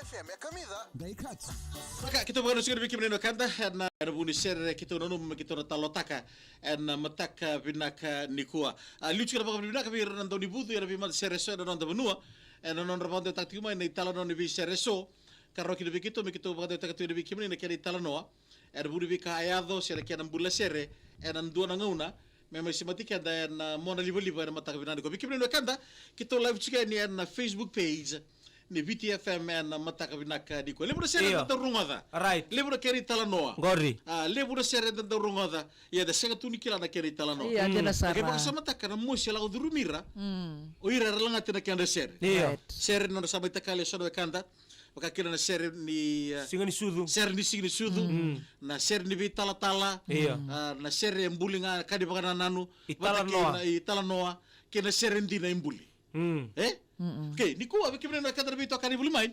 FM é comida. Daikatsu. Maka kita bukan usia bikin menino kanda na buni share kita nonu kita talotaka na mataka binaka nikua. Lucu kana baka binaka bir nando ni budu ya bimal share so na nando benua na non rabonde taktiuma na itala non bi share so karro kita bikito baka takatu ni bikin menino kaya itala noa budi bika ayado share kaya nambula share na ndua na ngauna memang simatika da na mona libo na mataka binaka bikin menino kanda kita live chika ni na Facebook page ni VTFM na mataka binaka di ko lebura sere da rungada Right. lebura keri talanoa Gori. lebura sere da rungada ya da senga tuni kila na keri talanoa Iya, dia nasara. ke baka sama takana mosi la udurumira o ira langa tena kanda sere Iya. sere no sama takale sono kanda baka kila na sere ni Singa ni sudu. sere ni signi sudu na sere ni vitala tala Iya. na sere mbulinga kadi baka nanu Itala noa kena sere ndina imbuli Okay, ni kuwa biki mena kadar bito kani bulimain.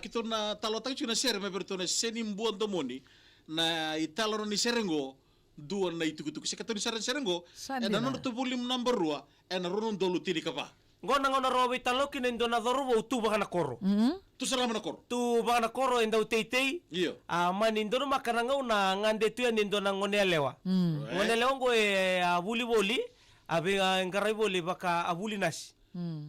Kito na talotang chuna share me berto na seni mbuon domoni na italo ni serengo duan na itukutuk sekato ni serengo Sandi na na. non to bulim number 2 na ronon dolu tini kapa. Ngona robi talokin endo na dorobo tu baka na koro. Tu salama na kor. Tu baka na koro endo teitei. Iyo. Man endo na makaranga na ngande tu endo na ngone lewa. Ngone lewa ngo abuli boli abe ngarai boli baka abuli nasi.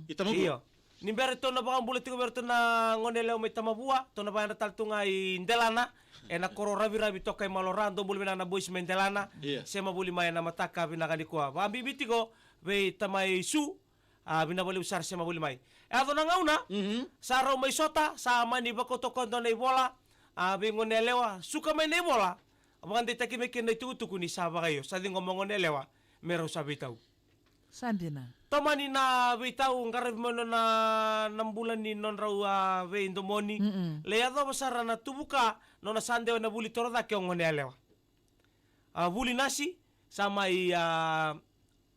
Itamago. Iyo. Ni berto na baka bulet ko berto na ngone lewa may tamabua to na baka taltunga indelana na koro rabi to kay malorando buli na boys mendelana. Iya. Sema buli may na mataka binakani ko. Ba bibiti ko be tamay su binabali usar siya mabuli may. Ato na ngauna, sa araw may sota, sa mani ba ko tokon na ibola, bingon elewa, suka may na ibola, abang dita kime kin na itutuko ni saba kayo, sa dingo mongon elewa, meron sa bitaw. Sandi na. Tomani na bitaw, ang karib mo na nambulan ni non raw be indomoni, leyado basara na tubuka, no na sande na buli toroda kyo ngon elewa. Buli nasi, sa may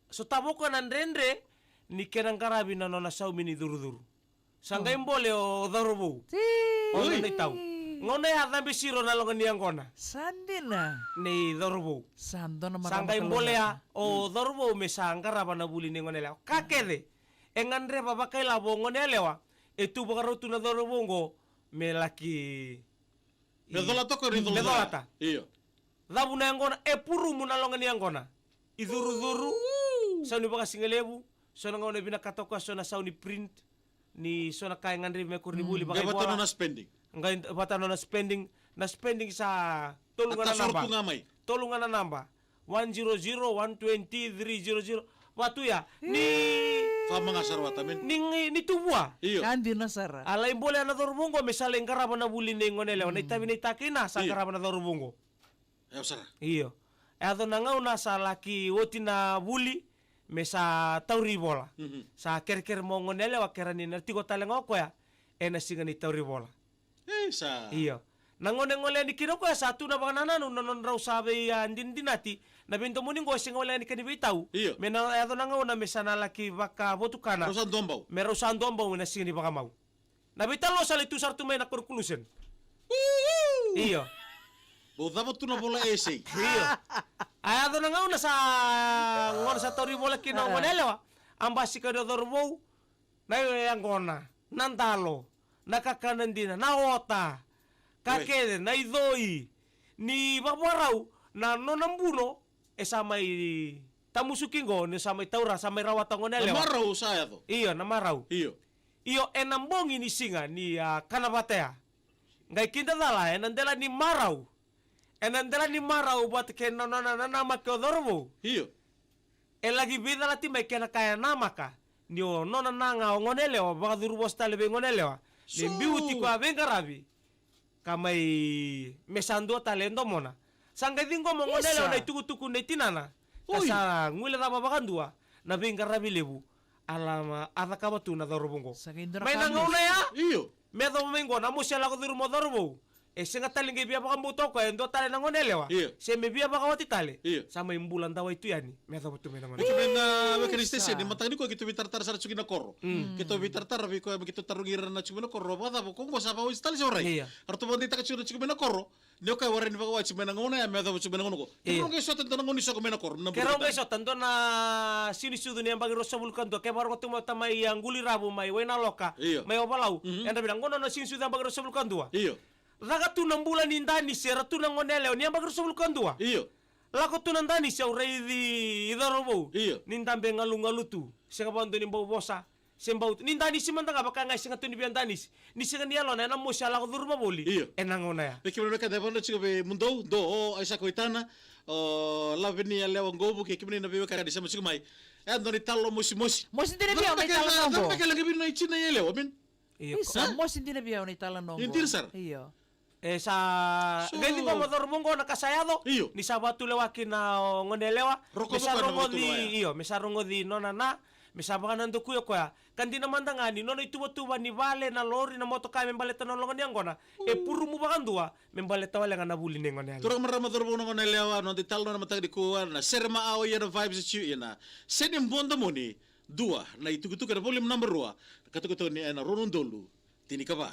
so tabo ko nan rendre, ni kenang karabi na nona saumi ni duru-duru. Sangga imbole o darubu. O na itaw. Ngona ya tambi siro na longan niyang kona. Sandi na. Ni darubu. Sando na marama. Sangga imbole ya o darubu me sangga raba na buli ni ngone lewa. Kakede. Engandre babakay labo ngone lewa. Itu bakarutu na darubu ngo me laki. Redola toko redola. Redolata. Iyo. Dabu na yang kona puru mo na longan niyang kona. Iduru-duru. Sa ni baka singalebu. So na nga binakatoka so na sauni print ni so na kaya ngandri me kurni buli baka Gabatan na spending. Ngayon batano na spending sa tulungan At na namba. sortu nga may. Tulungan na namba. 100 120 300 watu ya ni Fama nga sarwata men. ni tuwa. Iyo. Kandi na sara. Alay bole na dorubungo misalnya karaban na buli ni ngonele na itabi ni takina sa Iyo. karaban na dorubungo. Ayo sara. Iyo. Ato na nga una sa laki woti na buli mesa tauri bola. Sa ker mo ngonele wa kerani nartigo talengo ko ya ena singa ni tauri bola. Sa. Iyo. Ngone ni kino ko ya satu na baka nananu non raw sabi andindinati na binto muning ko singa wala ni kanibitaw. Iyo. Mena ato na nga una mesa na laki baka botukana. Rosan dombaw. Meron sa dombaw na singa ni baka mau. Nabitalo sa litu sartu may na conclusion. Iyo. Dapat tu na bola essay. Iyo. Ato na nga una sa ngon sa tauri bola kino ngonele wa. Ang basi ka do dorbo na yang gona. Nantalo. Nakakanandina. Naota. Kakede. Naidoi. Ni babaraw na nonambuno sa may tamusuking go ni sa may taura sa may rawatang ngonele wa. Namaraw saya to. Iyo namaraw. Iyo. Iyo enambong ini singa ni kanabatea. Ngai kinta dala enandela ni maraw. Enandela ni maraw buat kena nama ke dorbo. Iyo. Lagi bida lati may kena kaya nama ka. Niyo nona nanga ngonele wa baka durubos talebe ngonele wa. Ni biuti ko abenga rabi. Kamay mesando talendo mona. Sangga dingo mo ngonele wa na tuku na tinana. Kasa ngule raba bakandua na benga rabi lebu. Alama ada kabatu na dorobongo. Sa kindra May kami. nangauna ya. Iyo. Medo mengo na mo siya lako durumo dorbo. Senga taling biya baka buto ko endo tale na ngonele wa. Iyo. Se me biya baka wati tale. Iyo. Sama imbulan dawa itu yani. Medo betul medo. Biki na wakanistese ni matang ni ko gitu bitartar sa chugi na korro. Kito bitartar bi ko kito tarungiran na chugi na korro bada ko mo sa pa install sa oray. Iya. Arto bondi ta chugi na korro. Nyoka waran pa wa chimena ngona ya metho chimena ngono ko. Iya. Kung so tanto ngono so ko mena kor. Kero ngeso tanto na sini sudu ni ambagi rosa bulkan do ke baru tu mata mai yang guli rabu mai wena loka Iyo. mai obalau enda bilang ngono na sini sudu ambagi rosa bulkan do Iyo. raga tu 6 bulan indani sera tu nang ngonele ni ambagi rosa bulkan do Iyo. lako tu nandani sa urei di idarobo Iyo. nintambe ngalu tu sega bantu ni bau bosa sembau nindani si mantanga baka ngai singa tu ni biandanis ni singa ni alona na mo sala ko durma boli Iyo. enang ona ya Peki mena ka devon chiko be mundo do o aisa koitana o la venia lewa ngobu ke kimni na be ka di sama chiko mai. Andoni talo mosi mosi. Mosin din biya ni tala nongo. Ka lagi bin na ichina yele o min. iyo Isa, mosin din biya ni tala nongo. Intir, sir. Iyo. sa So- ganti pa motor bungo na kasayado Iyo. ni sabatu lewakin na ngonelewa Roko mesarongo bukan na di matulaya. iyo mesarongo di nona na mesabaka nando kuyo kwa kandi na mandangani nono ituba ni vale na lori na moto kaya membaleta na longo niangona e puru mu bakandua membaleta wale nga nabuli nengonele Turang marama turbo no ngone lewa no di talo na matag di kuwa na serma awo yana vibes chiu yana. Seni mbonda moni dua na itukutu ka volume number 2 katukutu ni ana ronondolu tini ka ba.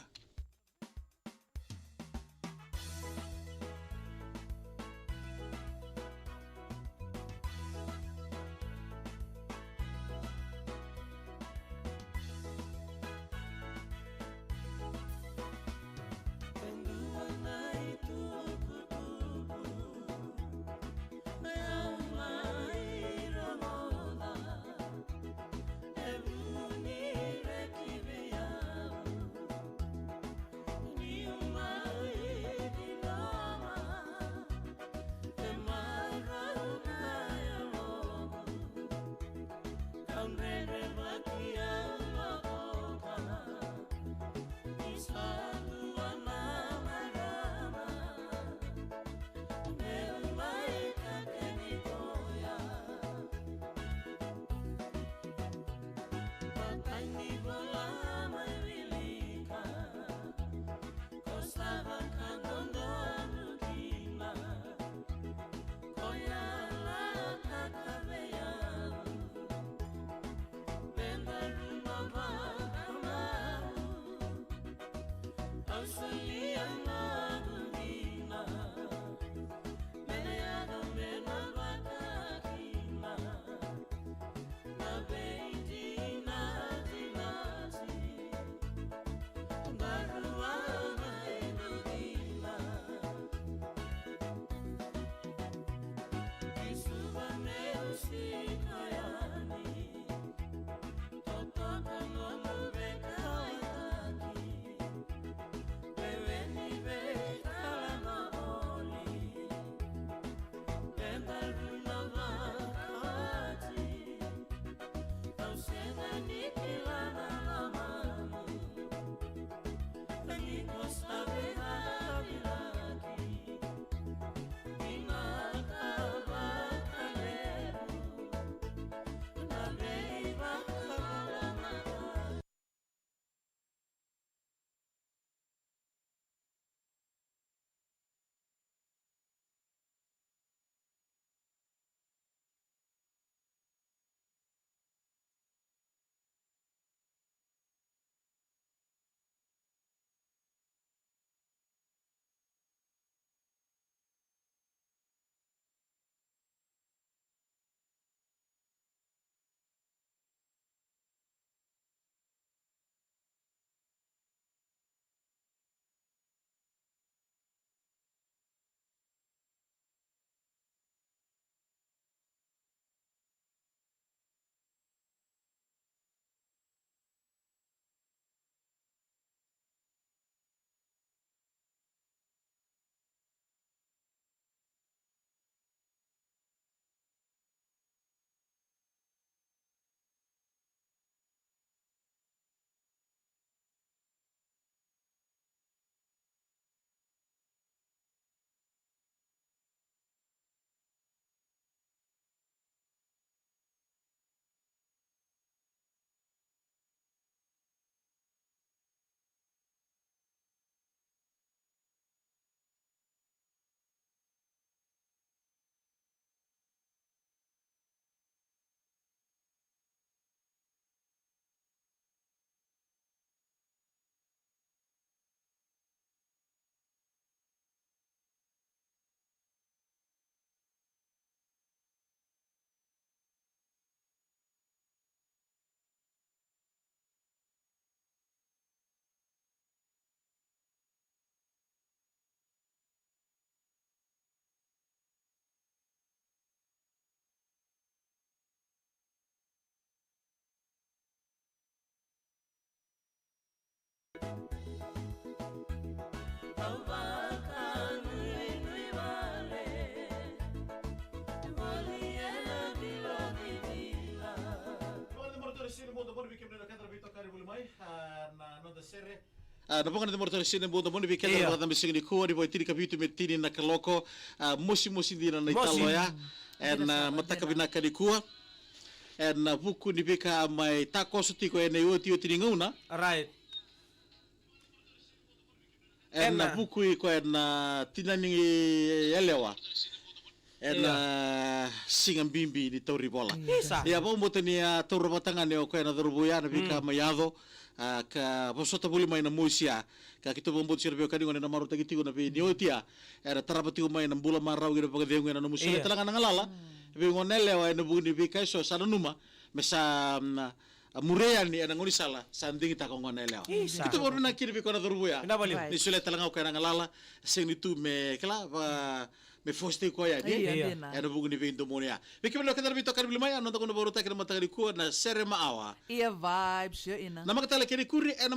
sini mo mo bikin na kadra bito kari bulmai na no da sere na ponga de morto sini mo mo bikin na kadra bising di ko di boy tiri kabitu metini na kaloko mosi dina na italoya na mataka binaka di kuwa na buku ni bika mai tako suti ko ene oti nguna Right. na buku ko na tinani elewa singa bimbi di tauri bola Isa. ya bo moteni a tauri batanga ne ko na dorbuya na bika mayado ka bosota buli mai na musia ka kito bombo sirbe ka dingo na maruta kitigo na be diotia era tarapati mai na bula marau gida paga dengo na musia talanga na ngalala be ngonele wa na buni bika so sanuma mesa murean ni ana ngoni sala sanding ta ko ngonele Isa. kito bo na kiri be ko na dorbuya Ina bali. Right. ni sule talanga ko na ngalala sing ni tu me kala me foste ko ya di Iya, Iya. era bugu ni be indomonia be kibelo ka darbi to ka bilmai ano ta ko no boruta ka na matagari ko na sere maawa Iya vibes, yun ina. na makatala kini kuri na